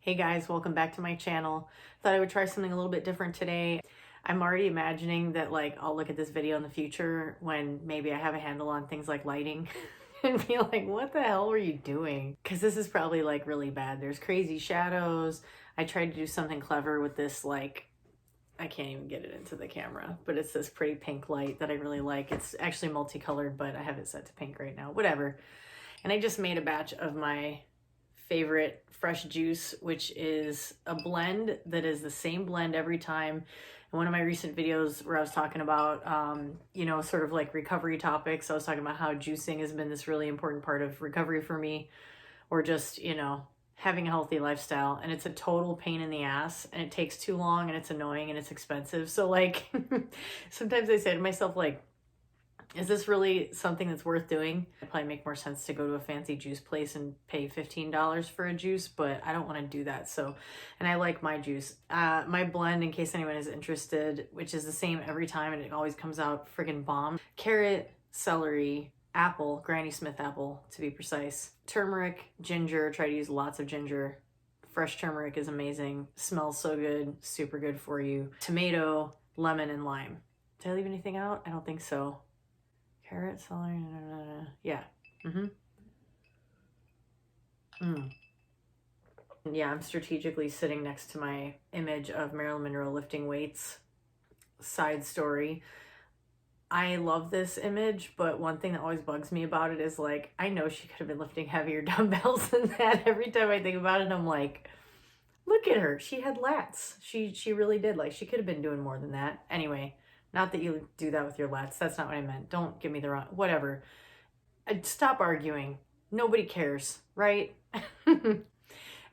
Hey guys, welcome back to my channel. Thought I would try something a little bit different today. I'm already imagining that I'll look at this video in the future when maybe I have a handle on things like lighting and be like, what the hell were you doing? Because this is probably really bad. There's crazy shadows. I tried to do something clever with this I can't even get it into the camera, but it's this pretty pink light that I really like. It's actually multicolored, but I have it set to pink right now, whatever. And I just made a batch of my favorite fresh juice, which is a blend that is the same blend every time. In one of my recent videos where I was talking about, sort of like recovery topics, I was talking about how juicing has been this really important part of recovery for me, or just, having a healthy lifestyle. And it's a total pain in the ass, and it takes too long, and it's annoying, and it's expensive. So sometimes I say to myself, is this really something that's worth doing? It'd probably make more sense to go to a fancy juice place and pay $15 for a juice, but I don't want to do that. So, and I like my juice. My blend, in case anyone is interested, which is the same every time, and it always comes out friggin' bomb. Carrot, celery, apple, Granny Smith apple to be precise, turmeric, ginger, try to use lots of ginger. Fresh turmeric is amazing, smells so good, super good for you. Tomato, lemon, and lime. Did I leave anything out? I don't think so. Carrot, celery, yeah. Yeah, I'm strategically sitting next to my image of Marilyn Monroe lifting weights. Side story. I love this image, but one thing that always bugs me about it is I know she could have been lifting heavier dumbbells than that. Every time I think about it, I'm like, look at her. She had lats. She really did. She could have been doing more than that. Anyway. Not that you do that with your lats. That's not what I meant. Don't give me the wrong... Whatever. Stop arguing. Nobody cares, right?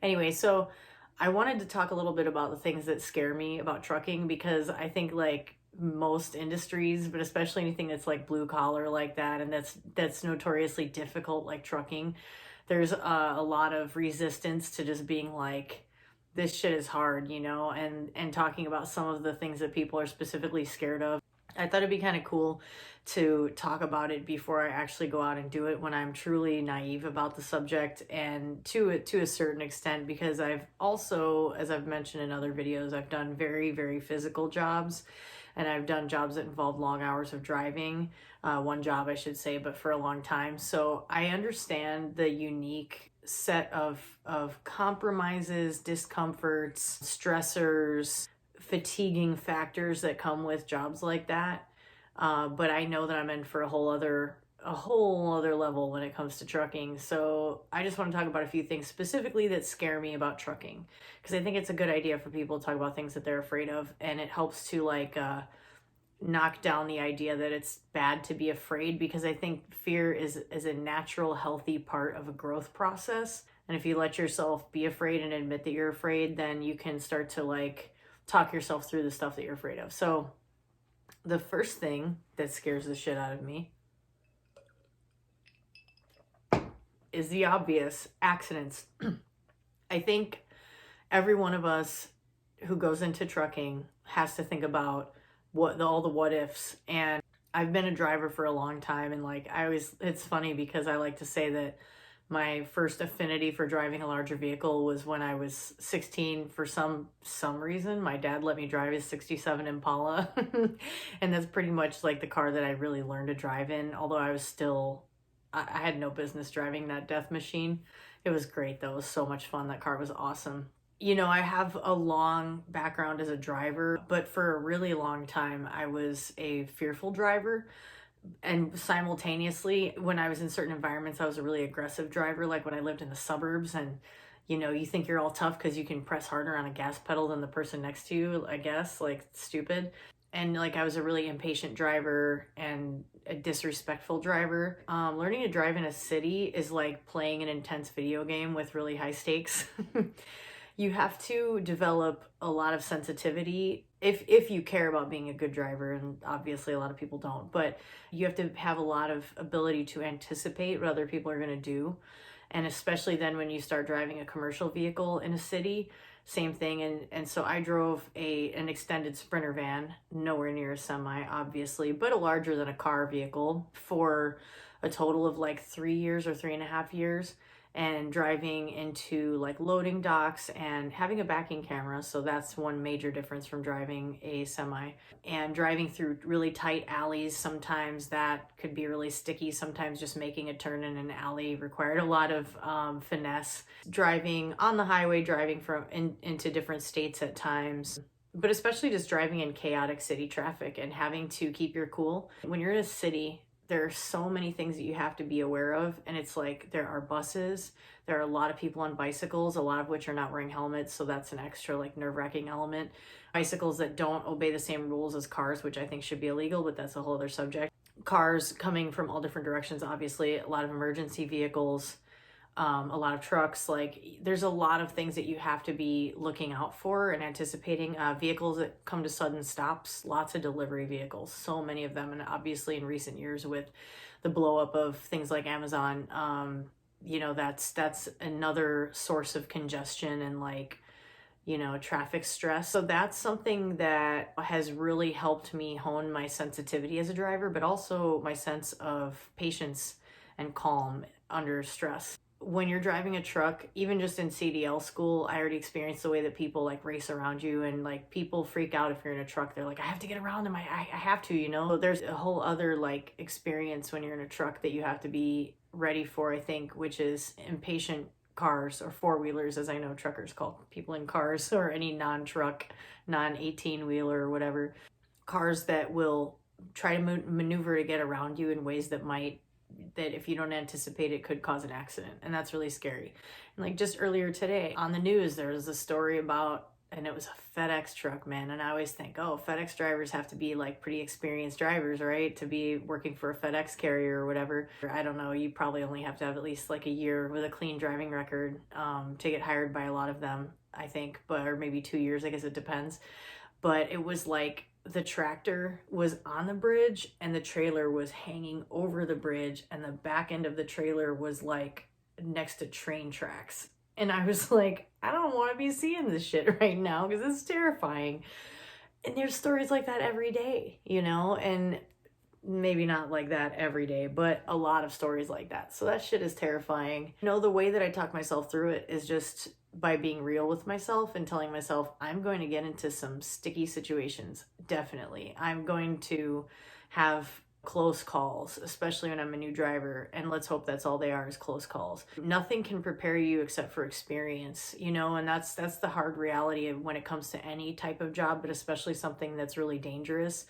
Anyway, so I wanted to talk a little bit about the things that scare me about trucking, because I think most industries, but especially anything that's blue collar like that, and that's notoriously difficult, like trucking, there's a lot of resistance to just being this shit is hard, and talking about some of the things that people are specifically scared of. I thought it'd be kind of cool to talk about it before I actually go out and do it, when I'm truly naive about the subject, and to a certain extent, because I've also, as I've mentioned in other videos, I've done very, very physical jobs, and I've done jobs that involve long hours of driving. One job, I should say, but for a long time. So I understand the unique set of compromises, discomforts, stressors, fatiguing factors that come with jobs like that. But I know that I'm in for a whole other level when it comes to trucking. So I just want to talk about a few things specifically that scare me about trucking, because I think it's a good idea for people to talk about things that they're afraid of, and it helps to knock down the idea that it's bad to be afraid, because I think fear is a natural, healthy part of a growth process. And if you let yourself be afraid and admit that you're afraid, then you can start to talk yourself through the stuff that you're afraid of. So the first thing that scares the shit out of me is the obvious: accidents. I think every one of us who goes into trucking has to think about all the what ifs. And I've been a driver for a long time, and it's funny because I like to say that my first affinity for driving a larger vehicle was when I was 16. For some reason, my dad let me drive his 67 Impala. And that's pretty much the car that I really learned to drive in. Although I had no business driving that death machine. It was great though. It was so much fun. That car was awesome. I have a long background as a driver, but for a really long time, I was a fearful driver. And simultaneously, when I was in certain environments, I was a really aggressive driver. When I lived in the suburbs, and you think you're all tough because you can press harder on a gas pedal than the person next to you, I guess, stupid. And I was a really impatient driver and a disrespectful driver. Learning to drive in a city is like playing an intense video game with really high stakes. You have to develop a lot of sensitivity if you care about being a good driver, and obviously a lot of people don't, but you have to have a lot of ability to anticipate what other people are going to do. And especially then when you start driving a commercial vehicle in a city, same thing. And so I drove an extended Sprinter van, nowhere near a semi, obviously, but a larger than a car vehicle, for a total of 3 years or 3.5 years. and driving into like loading docks and having a backing camera. So that's one major difference from driving a semi. And driving through really tight alleys, sometimes that could be really sticky. Sometimes just making a turn in an alley required a lot of finesse. Driving on the highway, driving into different states at times, but especially just driving in chaotic city traffic and having to keep your cool. When you're in a city, there are so many things that you have to be aware of. And it's like, there are buses, there are a lot of people on bicycles, a lot of which are not wearing helmets. So that's an extra like nerve-wracking element. Bicycles that don't obey the same rules as cars, which I think should be illegal, but that's a whole other subject. Cars coming from all different directions, obviously, a lot of emergency vehicles, a lot of trucks. Like, there's a lot of things that you have to be looking out for and anticipating. Vehicles that come to sudden stops, lots of delivery vehicles, so many of them. And obviously in recent years with the blow up of things like Amazon, that's another source of congestion and like, traffic stress. So that's something that has really helped me hone my sensitivity as a driver, but also my sense of patience and calm under stress. When you're driving a truck, even just in CDL school, I already experienced the way that people like race around you, and like people freak out if you're in a truck. They're like, I have to get around them. I have to, So there's a whole other like experience when you're in a truck that you have to be ready for, I think, which is impatient cars, or four-wheelers, as I know truckers call people in cars, or any non-truck, non-18-wheeler or whatever. Cars that will try to maneuver to get around you in ways that if you don't anticipate it, could cause an accident. And that's really scary. And like just earlier today on the news, there was a story about, and it was a FedEx truck, man. And I always think, oh, FedEx drivers have to be like pretty experienced drivers, right? To be working for a FedEx carrier or whatever. I don't know. You probably only have to have at least like a year with a clean driving record to get hired by a lot of them, I think, or maybe 2 years. I guess it depends. But it was like, the tractor was on the bridge and the trailer was hanging over the bridge, and the back end of the trailer was like next to train tracks. And I was like, I don't want to be seeing this shit right now because it's terrifying. And there's stories like that every day, and maybe not like that every day, but a lot of stories like that. So that shit is terrifying. The way that I talk myself through it is just by being real with myself and telling myself I'm going to get into some sticky situations. Definitely. I'm going to have close calls, especially when I'm a new driver. And let's hope that's all they are, is close calls. Nothing can prepare you except for experience, and that's the hard reality of when it comes to any type of job, but especially something that's really dangerous,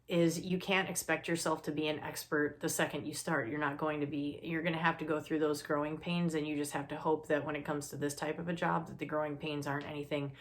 is you can't expect yourself to be an expert the second you start. You're not going to be. You're going to have to go through those growing pains, and you just have to hope that when it comes to this type of a job, that the growing pains aren't anything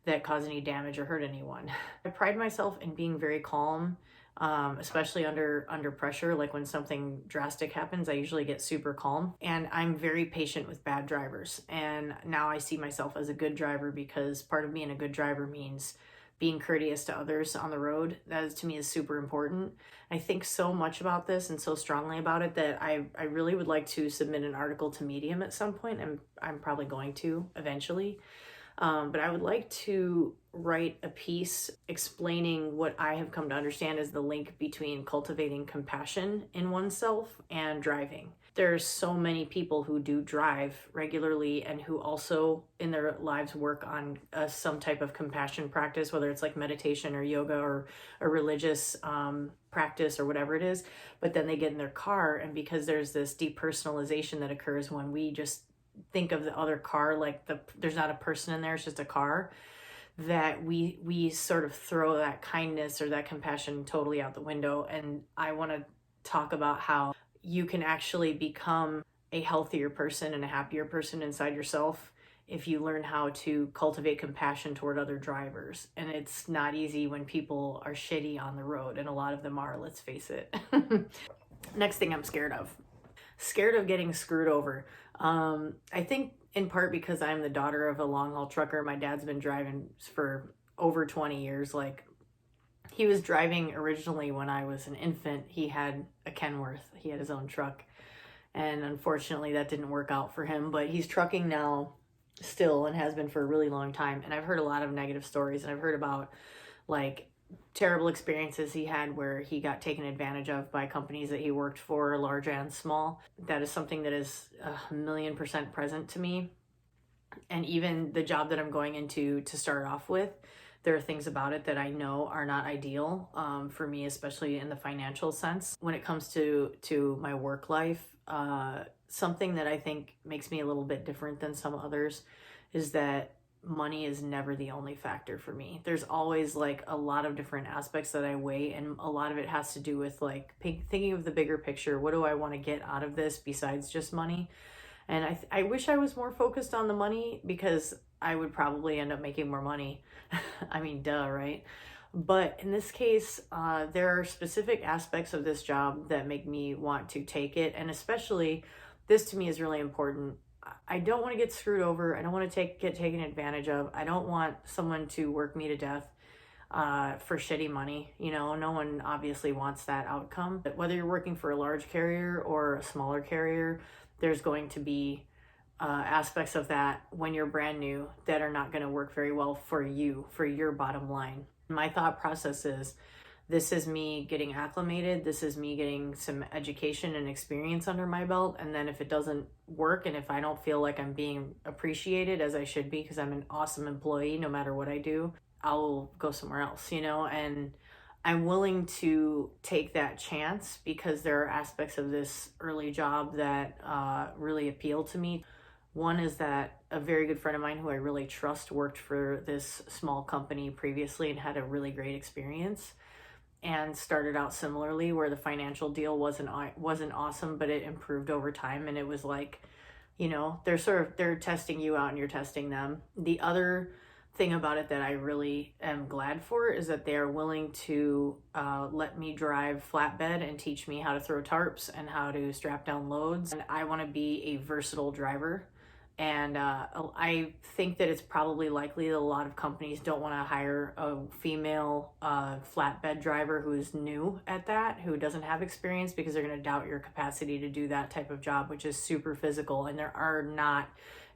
that cause any damage or hurt anyone. I pride myself in being very calm, especially under pressure. Like when something drastic happens, I usually get super calm, and I'm very patient with bad drivers. And now I see myself as a good driver, because part of being a good driver means being courteous to others on the road. That to me is super important. I think so much about this and so strongly about it that I really would like to submit an article to Medium at some point, and I'm probably going to eventually. But I would like to write a piece explaining what I have come to understand as the link between cultivating compassion in oneself and driving. There's so many people who do drive regularly and who also in their lives work on some type of compassion practice, whether it's like meditation or yoga or a religious practice or whatever it is. But then they get in their car, and because there's this depersonalization that occurs when we just think of the other car like there's not a person in there, it's just a car, that we sort of throw that kindness or that compassion totally out the window. And I want to talk about how you can actually become a healthier person and a happier person inside yourself if you learn how to cultivate compassion toward other drivers. And it's not easy when people are shitty on the road, and a lot of them are, let's face it. Next thing I'm scared of getting screwed over. I think in part because I'm the daughter of a long haul trucker. My dad's been driving for over 20 years. Like, he was driving originally when I was an infant. He had a Kenworth. He had his own truck. And unfortunately that didn't work out for him, but he's trucking now still and has been for a really long time. And I've heard a lot of negative stories, and I've heard about like terrible experiences he had where he got taken advantage of by companies that he worked for, large and small. That is something that is 1,000,000% present to me. And even the job that I'm going into to start off with, there are things about it that I know are not ideal for me, especially in the financial sense. When it comes to my work life, something that I think makes me a little bit different than some others is that money is never the only factor for me. There's always like a lot of different aspects that I weigh, and a lot of it has to do with like thinking of the bigger picture. What do I want to get out of this besides just money? And I wish I was more focused on the money, because I would probably end up making more money. I mean, duh, right? But in this case, there are specific aspects of this job that make me want to take it. And especially, this to me is really important. I don't want to get screwed over. I don't want to get taken advantage of. I don't want someone to work me to death for shitty money. You know, no one obviously wants that outcome. But whether you're working for a large carrier or a smaller carrier, there's going to be aspects of that when you're brand new that are not going to work very well for you, for your bottom line. My thought process is, this is me getting acclimated. This is me getting some education and experience under my belt. And then if it doesn't work, and if I don't feel like I'm being appreciated as I should be, because I'm an awesome employee no matter what I do, I'll go somewhere else, you know? And I'm willing to take that chance because there are aspects of this early job that really appeal to me. One is that a very good friend of mine who I really trust worked for this small company previously and had a really great experience, and started out similarly, where the financial deal wasn't awesome, but it improved over time. And it was like, you know, they're testing you out and you're testing them. The other thing about it that I really am glad for is that they are willing to let me drive flatbed and teach me how to throw tarps and how to strap down loads. And I want to be a versatile driver. And I think that it's probably likely that a lot of companies don't want to hire a female flatbed driver who is new at that, who doesn't have experience, because they're going to doubt your capacity to do that type of job, which is super physical. And there are not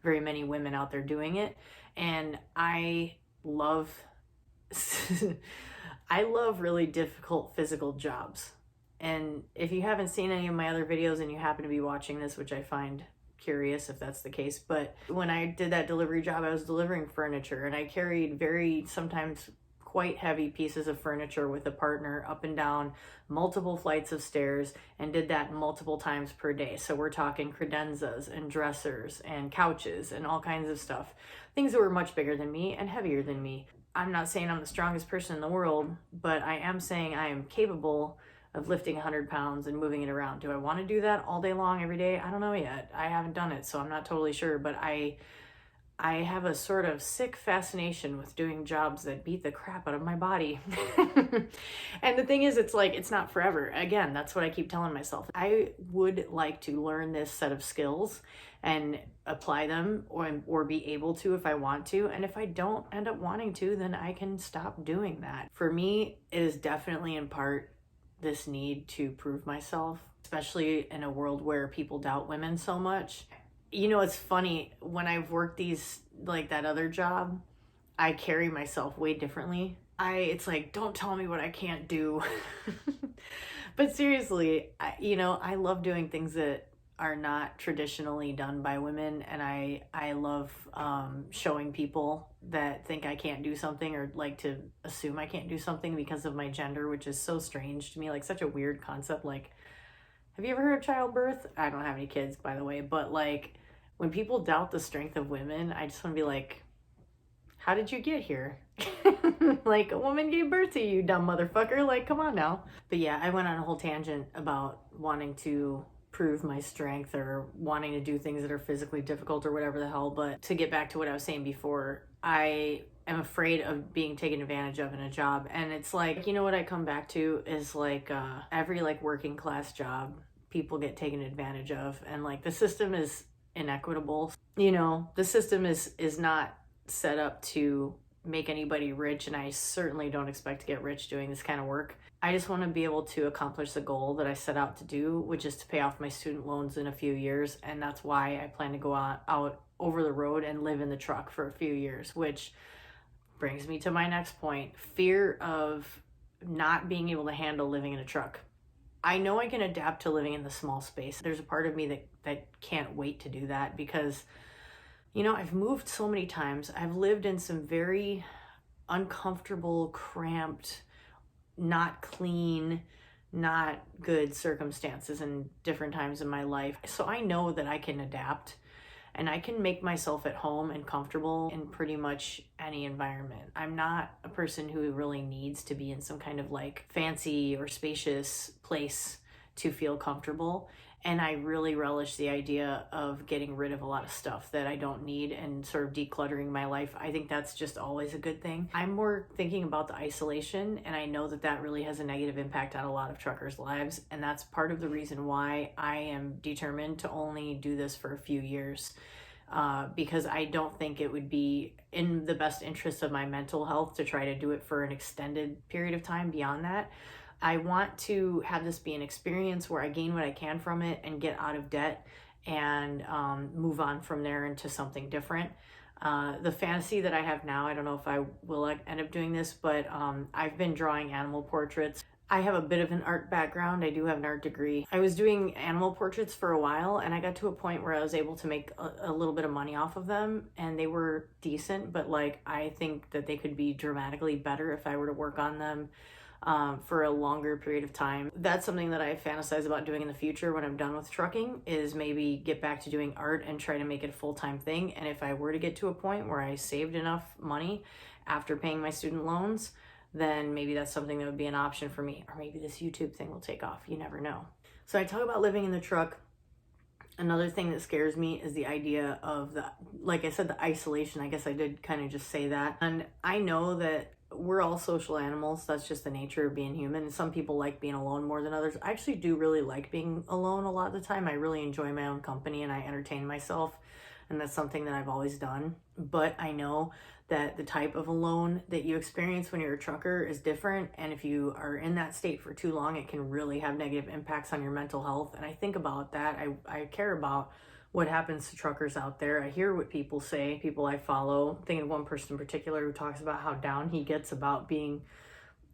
very many women out there doing it. And I love, I love really difficult physical jobs. And if you haven't seen any of my other videos and you happen to be watching this, which I find curious if that's the case, but when I did that delivery job, I was delivering furniture, and I carried very, sometimes quite heavy pieces of furniture with a partner up and down multiple flights of stairs, and did that multiple times per day. So we're talking credenzas and dressers and couches and all kinds of stuff, things that were much bigger than me and heavier than me. I'm not saying I'm the strongest person in the world, but I am saying I am capable of lifting 100 pounds and moving it around. Do I want to do that all day long, every day? I don't know yet. I haven't done it, so I'm not totally sure, but I have a sort of sick fascination with doing jobs that beat the crap out of my body. And the thing is, it's like, it's not forever. Again, that's what I keep telling myself. I would like to learn this set of skills and apply them, or be able to if I want to. And if I don't end up wanting to, then I can stop doing that. For me, it is definitely in part this need to prove myself, especially in a world where people doubt women so much. You know, it's funny, when I've worked these, like that other job, I carry myself way differently. It's like, don't tell me what I can't do. But seriously, I love doing things that are not traditionally done by women, and I love showing people that think I can't do something, or like to assume I can't do something because of my gender, which is so strange to me, like such a weird concept. Like, have you ever heard of childbirth? I don't have any kids, by the way, but like, when people doubt the strength of women, I just want to be like, how did you get here? Like, a woman gave birth to you, dumb motherfucker. Like, come on now. But yeah, I went on a whole tangent about wanting to prove my strength, or wanting to do things that are physically difficult, or whatever the hell. But to get back to what I was saying before, I am afraid of being taken advantage of in a job. And it's like, you know what I come back to is like every like working class job, people get taken advantage of, and like the system is inequitable. You know, the system is not set up to make anybody rich, and I certainly don't expect to get rich doing this kind of work. I just want to be able to accomplish the goal that I set out to do, which is to pay off my student loans in a few years. And that's why I plan to go out over the road and live in the truck for a few years, which brings me to my next point. Fear of not being able to handle living in a truck. I know I can adapt to living in the small space. There's a part of me that can't wait to do that because, I've moved so many times. I've lived in some very uncomfortable, cramped, not clean, not good circumstances in different times in my life. So I know that I can adapt and I can make myself at home and comfortable in pretty much any environment. I'm not a person who really needs to be in some kind of like fancy or spacious place to feel comfortable. And I really relish the idea of getting rid of a lot of stuff that I don't need and sort of decluttering my life. I think that's just always a good thing. I'm more thinking about the isolation, and I know that that really has a negative impact on a lot of truckers' lives. And that's part of the reason why I am determined to only do this for a few years. Because I don't think it would be in the best interest of my mental health to try to do it for an extended period of time beyond that. I want to have this be an experience where I gain what I can from it and get out of debt and move on from there into something different. The fantasy that I have now, I don't know if I will end up doing this, but I've been drawing animal portraits. I have a bit of an art background. I do have an art degree. I was doing animal portraits for a while, and I got to a point where I was able to make a little bit of money off of them, and they were decent, but like I think that they could be dramatically better if I were to work on them for a longer period of time. That's something that I fantasize about doing in the future when I'm done with trucking, is maybe get back to doing art and try to make it a full-time thing. And if I were to get to a point where I saved enough money after paying my student loans, then maybe that's something that would be an option for me. Or maybe this YouTube thing will take off. You never know. So I talk about living in the truck. Another thing that scares me is the idea of like I said, the isolation. I guess I did kind of just say that. And I know that we're all social animals. That's just the nature of being human. And some people like being alone more than others. I actually do really like being alone a lot of the time. I really enjoy my own company and I entertain myself. And that's something that I've always done. But I know that the type of alone that you experience when you're a trucker is different. And if you are in that state for too long, it can really have negative impacts on your mental health. And I think about that. I care about what happens to truckers out there. I hear what people say, people I follow. I'm thinking of one person in particular who talks about how down he gets about being,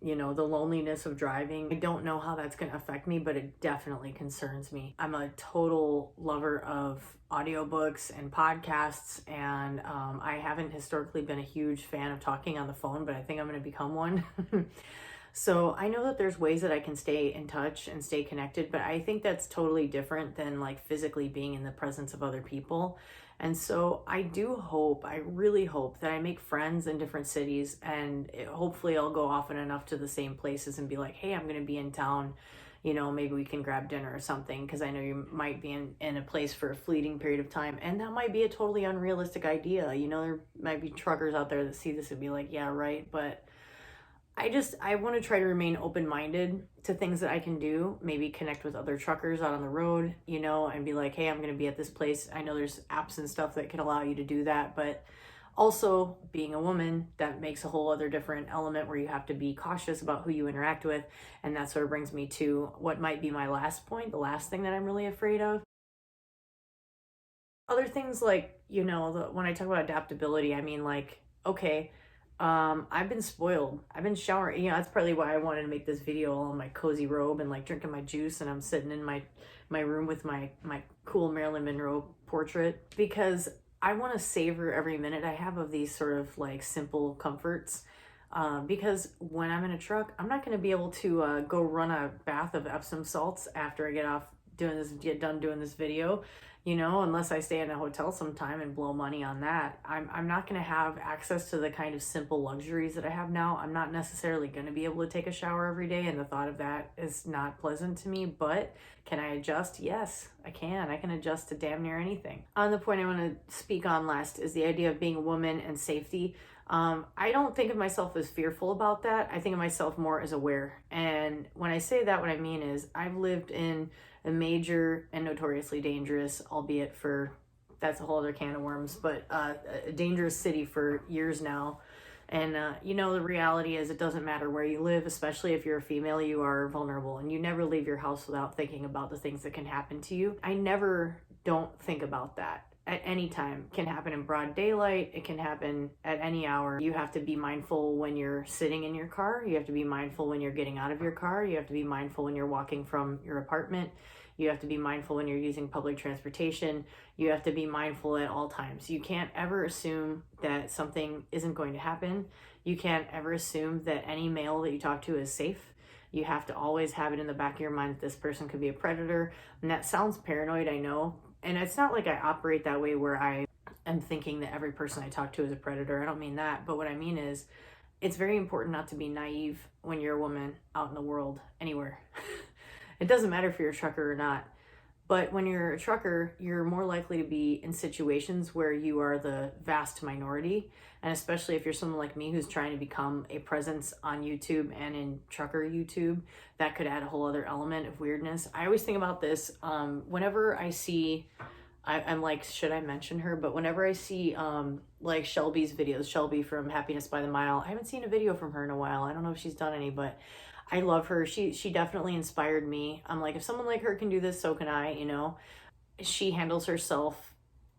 the loneliness of driving. I don't know how that's going to affect me, but it definitely concerns me. I'm a total lover of audiobooks and podcasts, and I haven't historically been a huge fan of talking on the phone, but I think I'm going to become one. So I know that there's ways that I can stay in touch and stay connected, but I think that's totally different than like physically being in the presence of other people. And so I really hope that I make friends in different cities, and hopefully I'll go often enough to the same places and be like, hey, I'm going to be in town, maybe we can grab dinner or something, because I know you might be in a place for a fleeting period of time. And that might be a totally unrealistic idea. There might be truckers out there that see this and be like, yeah, right. But I want to try to remain open-minded to things that I can do, maybe connect with other truckers out on the road, and be like, hey, I'm going to be at this place. I know there's apps and stuff that can allow you to do that, but also being a woman, that makes a whole other different element where you have to be cautious about who you interact with. And that sort of brings me to what might be my last point, the last thing that I'm really afraid of. Other things like, when I talk about adaptability, I mean like, okay, I've been spoiled. I've been showering. That's partly why I wanted to make this video all in my cozy robe and like drinking my juice, and I'm sitting in my room with my cool Marilyn Monroe portrait, because I want to savor every minute I have of these sort of like simple comforts. Because when I'm in a truck, I'm not going to be able to go run a bath of Epsom salts after I get done doing this video. Unless I stay in a hotel sometime and blow money on that. I'm not going to have access to the kind of simple luxuries that I have now. I'm not necessarily going to be able to take a shower every day, and the thought of that is not pleasant to me. But can I adjust? Yes, I can. I can adjust to damn near anything. On the point I want to speak on last is the idea of being a woman and safety. I don't think of myself as fearful about that. I think of myself more as aware. And when I say that, what I mean is I've lived in a major and notoriously dangerous, albeit that's a whole other can of worms, but a dangerous city for years now. And, the reality is it doesn't matter where you live, especially if you're a female, you are vulnerable, and you never leave your house without thinking about the things that can happen to you. I never don't think about that. at any time. It can happen in broad daylight. It can happen at any hour. You have to be mindful when you're sitting in your car. You have to be mindful when you're getting out of your car. You have to be mindful when you're walking from your apartment. You have to be mindful when you're using public transportation. You have to be mindful at all times. You can't ever assume that something isn't going to happen. You can't ever assume that any male that you talk to is safe. You have to always have it in the back of your mind that this person could be a predator. And that sounds paranoid, I know. And it's not like I operate that way where I am thinking that every person I talk to is a predator. I don't mean that. But what I mean is, it's very important not to be naive when you're a woman out in the world, anywhere. It doesn't matter if you're a trucker or not. But when you're a trucker, you're more likely to be in situations where you are the vast minority. And especially if you're someone like me who's trying to become a presence on YouTube and in trucker YouTube, that could add a whole other element of weirdness. I always think about this whenever I see, I'm like, should I mention her? But whenever I see like Shelby's videos, Shelby from Happiness by the Mile, I haven't seen a video from her in a while. I don't know if she's done any, but I love her. She definitely inspired me. I'm like, if someone like her can do this, so can I, you know. She handles herself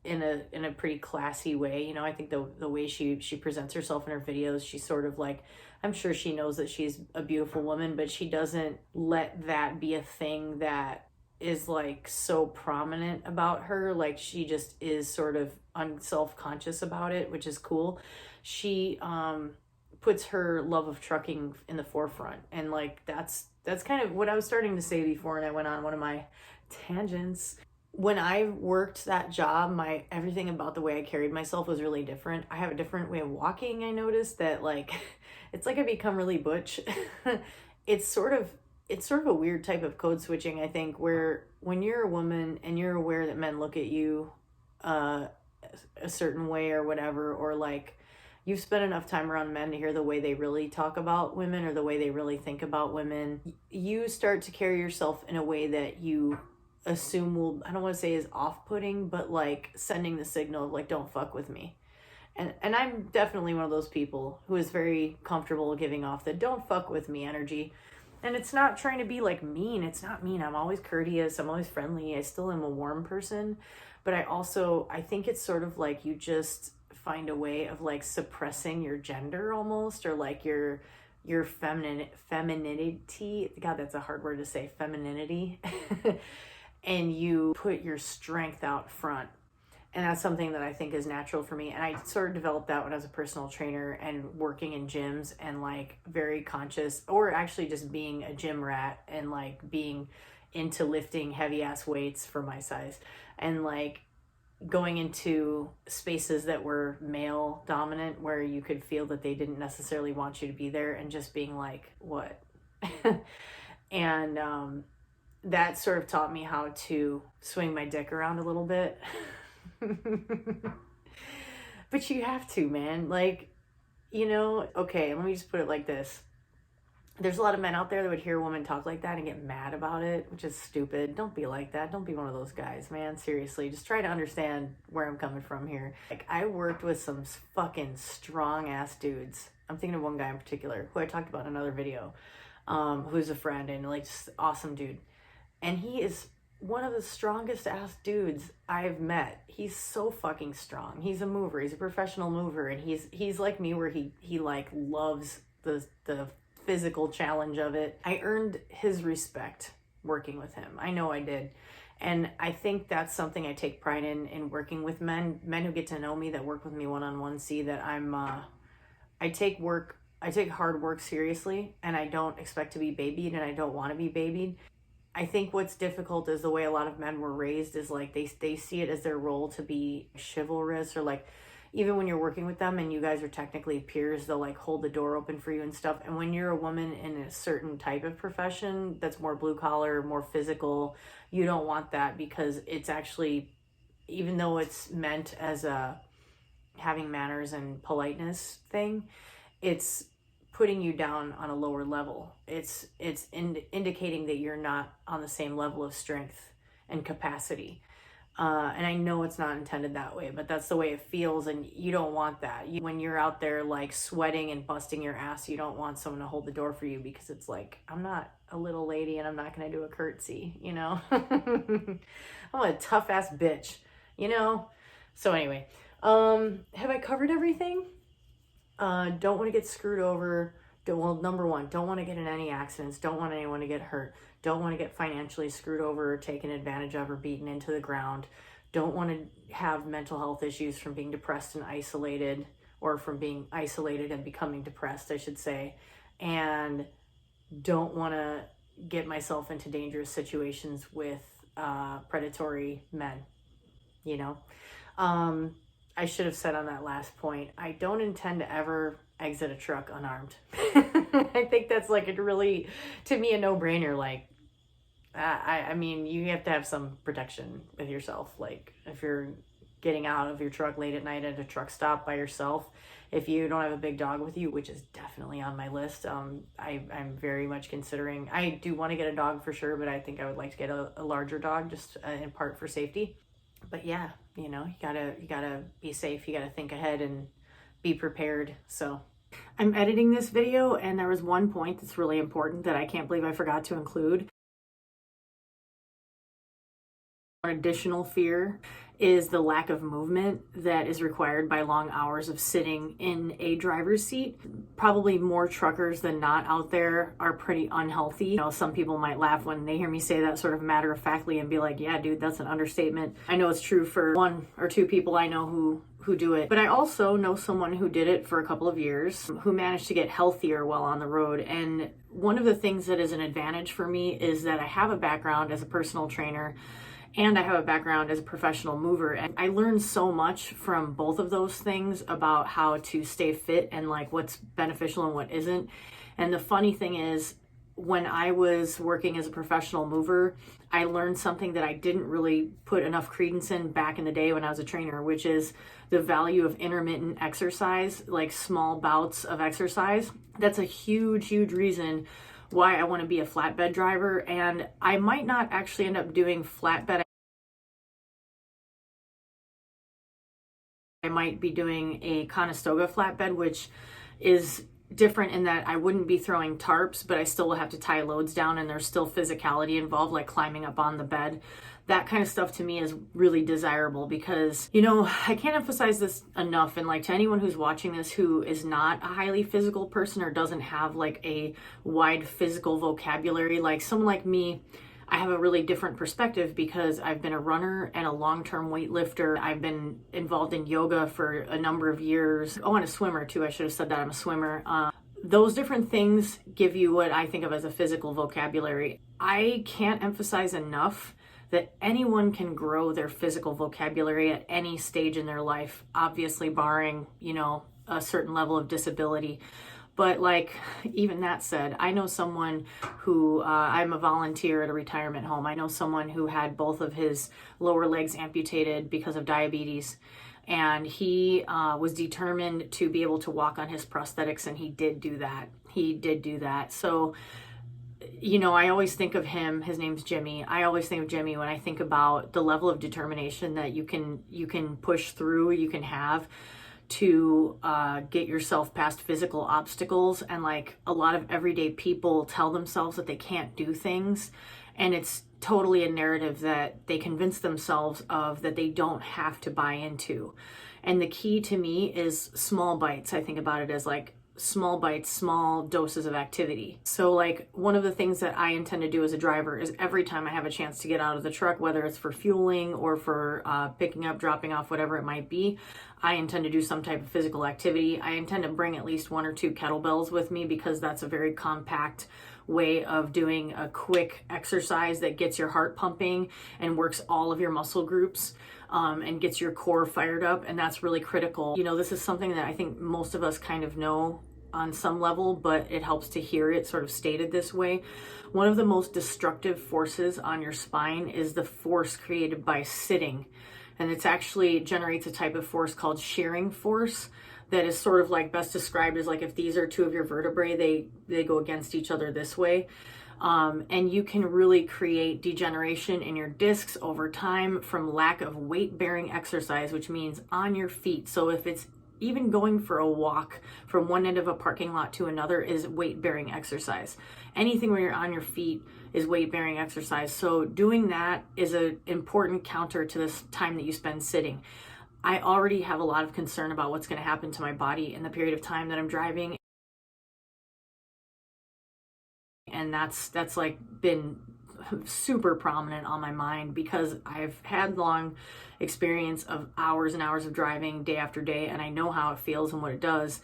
in a pretty classy way, you know. I think the way she presents herself in her videos, she's sort of like, I'm sure she knows that she's a beautiful woman, but she doesn't let that be a thing that is like so prominent about her. Like, she just is sort of self-conscious about it, which is cool. She puts her love of trucking in the forefront, and like that's kind of what I was starting to say before, and I went on one of my tangents. When I worked that job, everything about the way I carried myself was really different. I have a different way of walking. I noticed that, like, it's like I become really butch. it's sort of a weird type of code switching, I think, where when you're a woman and you're aware that men look at you a certain way or whatever, or like you've spent enough time around men to hear the way they really talk about women or the way they really think about women, you start to carry yourself in a way that you assume will, I don't want to say is off-putting, but like sending the signal of like, don't fuck with me. And I'm definitely one of those people who is very comfortable giving off the don't fuck with me energy. And it's not trying to be like mean. It's not mean. I'm always courteous. I'm always friendly. I still am a warm person. But I think it's sort of like you just find a way of like suppressing your gender almost, or like your femininity. God, that's a hard word to say, femininity. And you put your strength out front. And that's something that I think is natural for me. And I sort of developed that when I was a personal trainer and working in gyms and like very conscious, or actually just being a gym rat and like being into lifting heavy ass weights for my size, and like going into spaces that were male dominant where you could feel that they didn't necessarily want you to be there, and just being like, what? And that sort of taught me how to swing my dick around a little bit. But you have to, man. Like, you know, okay, let me just put it like this. There's a lot of men out there that would hear a woman talk like that and get mad about it, which is stupid. Don't be like that. Don't be one of those guys, man. Seriously, just try to understand where I'm coming from here. Like, I worked with some fucking strong ass dudes. I'm thinking of one guy in particular who I talked about in another video, who's a friend and like just awesome dude. And he is one of the strongest ass dudes I've met. He's so fucking strong. He's a mover. He's a professional mover, and he's like me, where he like loves the physical challenge of it. I earned his respect working with him. I know I did. And I think that's something I take pride in working with men who get to know me, that work with me one-on-one, see that I take hard work seriously, and I don't expect to be babied, and I don't want to be babied. I think what's difficult is the way a lot of men were raised is like they see it as their role to be chivalrous, or like even when you're working with them and you guys are technically peers, they'll like hold the door open for you and stuff. And when you're a woman in a certain type of profession that's more blue collar, more physical, you don't want that, because it's actually, even though it's meant as a having manners and politeness thing, it's putting you down on a lower level. It's indicating that you're not on the same level of strength and capacity. And I know it's not intended that way, but that's the way it feels, and you don't want that. When you're out there like sweating and busting your ass, you don't want someone to hold the door for you, because it's like, I'm not a little lady and I'm not going to do a curtsy, you know? I'm a tough ass bitch, you know? So anyway, have I covered everything? Don't want to get screwed over. Well, number one, don't want to get in any accidents. Don't want anyone to get hurt. Don't want to get financially screwed over or taken advantage of or beaten into the ground. Don't want to have mental health issues from being depressed and isolated, or from being isolated and becoming depressed, I should say. And don't want to get myself into dangerous situations with predatory men, you know? I should have said on that last point, I don't intend to ever exit a truck unarmed. I think that's like a really, to me, a no-brainer. Like, I mean, you have to have some protection with yourself. Like, if you're getting out of your truck late at night at a truck stop by yourself, if you don't have a big dog with you, which is definitely on my list, I'm very much considering. I do want to get a dog for sure, but I think I would like to get a larger dog, just in part for safety. But yeah, you know, you gotta be safe. You gotta think ahead and be prepared. So I'm editing this video, and there was one point that's really important that I can't believe I forgot to include. An additional fear is the lack of movement that is required by long hours of sitting in a driver's seat. Probably more truckers than not out there are pretty unhealthy. You know, some people might laugh when they hear me say that sort of matter-of-factly and be like, yeah, dude, that's an understatement. I know it's true for one or two people I know who do it, but I also know someone who did it for a couple of years, who managed to get healthier while on the road. And one of the things that is an advantage for me is that I have a background as a personal trainer, and I have a background as a professional mover. And I learned so much from both of those things about how to stay fit and like what's beneficial and what isn't. And the funny thing is, when I was working as a professional mover, I learned something that I didn't really put enough credence in back in the day when I was a trainer, which is the value of intermittent exercise, like small bouts of exercise. That's a huge, huge reason why I want to be a flatbed driver. And I might not actually end up doing flatbed. I might be doing a Conestoga flatbed, which is different in that I wouldn't be throwing tarps, but I still will have to tie loads down, and there's still physicality involved, like climbing up on the bed. That kind of stuff to me is really desirable because, you know, I can't emphasize this enough. And like, to anyone who's watching this who is not a highly physical person or doesn't have like a wide physical vocabulary, like someone like me, I have a really different perspective because I've been a runner and a long-term weightlifter. I've been involved in yoga for a number of years. Oh, and a swimmer too. I should have said that I'm a swimmer. Those different things give you what I think of as a physical vocabulary. I can't emphasize enough that anyone can grow their physical vocabulary at any stage in their life, obviously barring, you know, a certain level of disability. But like, even that said, I know someone who, I'm a volunteer at a retirement home. I know someone who had both of his lower legs amputated because of diabetes. And he was determined to be able to walk on his prosthetics, and he did do that. He did do that. So, you know, I always think of him, his name's Jimmy. I always think of Jimmy when I think about the level of determination that you can push through, you can have to get yourself past physical obstacles. And like, a lot of everyday people tell themselves that they can't do things, and it's totally a narrative that they convince themselves of that they don't have to buy into. And the key to me is small bites. I think about it as like small bites, small doses of activity. So like, one of the things that I intend to do as a driver is every time I have a chance to get out of the truck, whether it's for fueling or for picking up, dropping off, whatever it might be, I intend to do some type of physical activity. I intend to bring at least 1 or 2 kettlebells with me because that's a very compact way of doing a quick exercise that gets your heart pumping and works all of your muscle groups. And gets your core fired up, and that's really critical. You know, this is something that I think most of us kind of know on some level, but it helps to hear it sort of stated this way. One of the most destructive forces on your spine is the force created by sitting, and it's actually generates a type of force called shearing force that is sort of like best described as like, if these are 2 of your vertebrae, they go against each other this way. And you can really create degeneration in your discs over time from lack of weight-bearing exercise, which means on your feet. So if it's even going for a walk from one end of a parking lot to another is weight-bearing exercise. Anything where you're on your feet is weight-bearing exercise. So doing that is an important counter to this time that you spend sitting. I already have a lot of concern about what's going to happen to my body in the period of time that I'm driving. And that's like been super prominent on my mind because I've had long experience of hours and hours of driving day after day, and I know how it feels and what it does.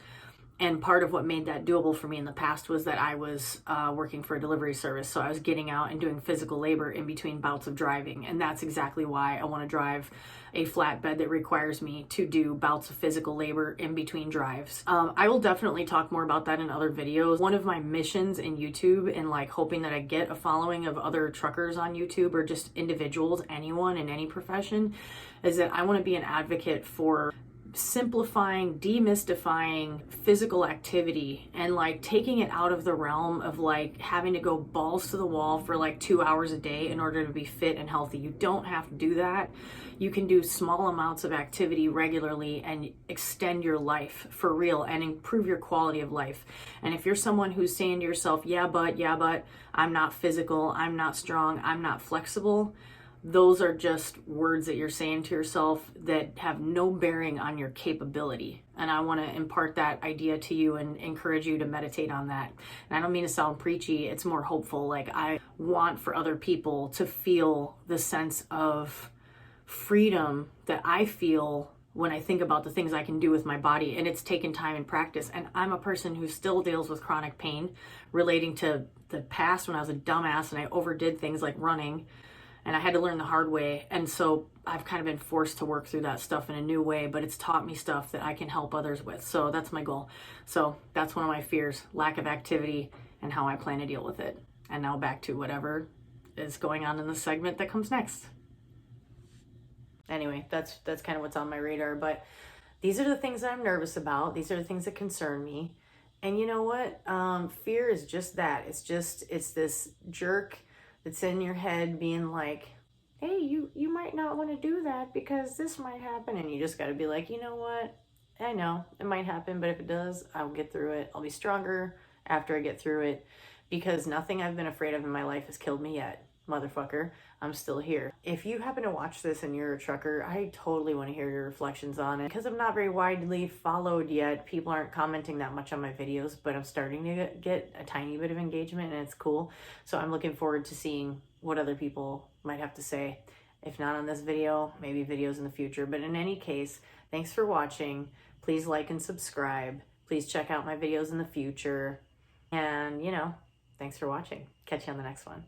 And part of what made that doable for me in the past was that I was working for a delivery service. So I was getting out and doing physical labor in between bouts of driving. And that's exactly why I want to drive a flatbed that requires me to do bouts of physical labor in between drives. I will definitely talk more about that in other videos. One of my missions in YouTube, and like hoping that I get a following of other truckers on YouTube or just individuals, anyone in any profession, is that I want to be an advocate for simplifying, demystifying physical activity and like taking it out of the realm of like having to go balls to the wall for like 2 hours a day in order to be fit and healthy. You don't have to do that. You can do small amounts of activity regularly and extend your life for real and improve your quality of life. And if you're someone who's saying to yourself, yeah, but I'm not physical, I'm not strong, I'm not flexible, those are just words that you're saying to yourself that have no bearing on your capability. And I want to impart that idea to you and encourage you to meditate on that. And I don't mean to sound preachy, it's more hopeful. Like, I want for other people to feel the sense of freedom that I feel when I think about the things I can do with my body. And it's taken time and practice. And I'm a person who still deals with chronic pain relating to the past when I was a dumbass and I overdid things like running. And I had to learn the hard way. And so I've kind of been forced to work through that stuff in a new way, but it's taught me stuff that I can help others with. So that's my goal. So that's one of my fears, lack of activity, and how I plan to deal with it. And now back to whatever is going on in the segment that comes next. Anyway, that's kind of what's on my radar. But these are the things that I'm nervous about. These are the things that concern me. And you know what? Fear is just that. It's this jerk that's in your head being like, hey, you might not want to do that because this might happen. And you just got to be like, you know what? I know it might happen, but if it does, I'll get through it. I'll be stronger after I get through it, because nothing I've been afraid of in my life has killed me yet. Motherfucker, I'm still here. If you happen to watch this and you're a trucker, I totally want to hear your reflections on it. Because I'm not very widely followed yet, people aren't commenting that much on my videos, but I'm starting to get a tiny bit of engagement, and it's cool. So I'm looking forward to seeing what other people might have to say. If not on this video, maybe videos in the future. But in any case, thanks for watching. Please like and subscribe. Please check out my videos in the future. And, thanks for watching. Catch you on the next one.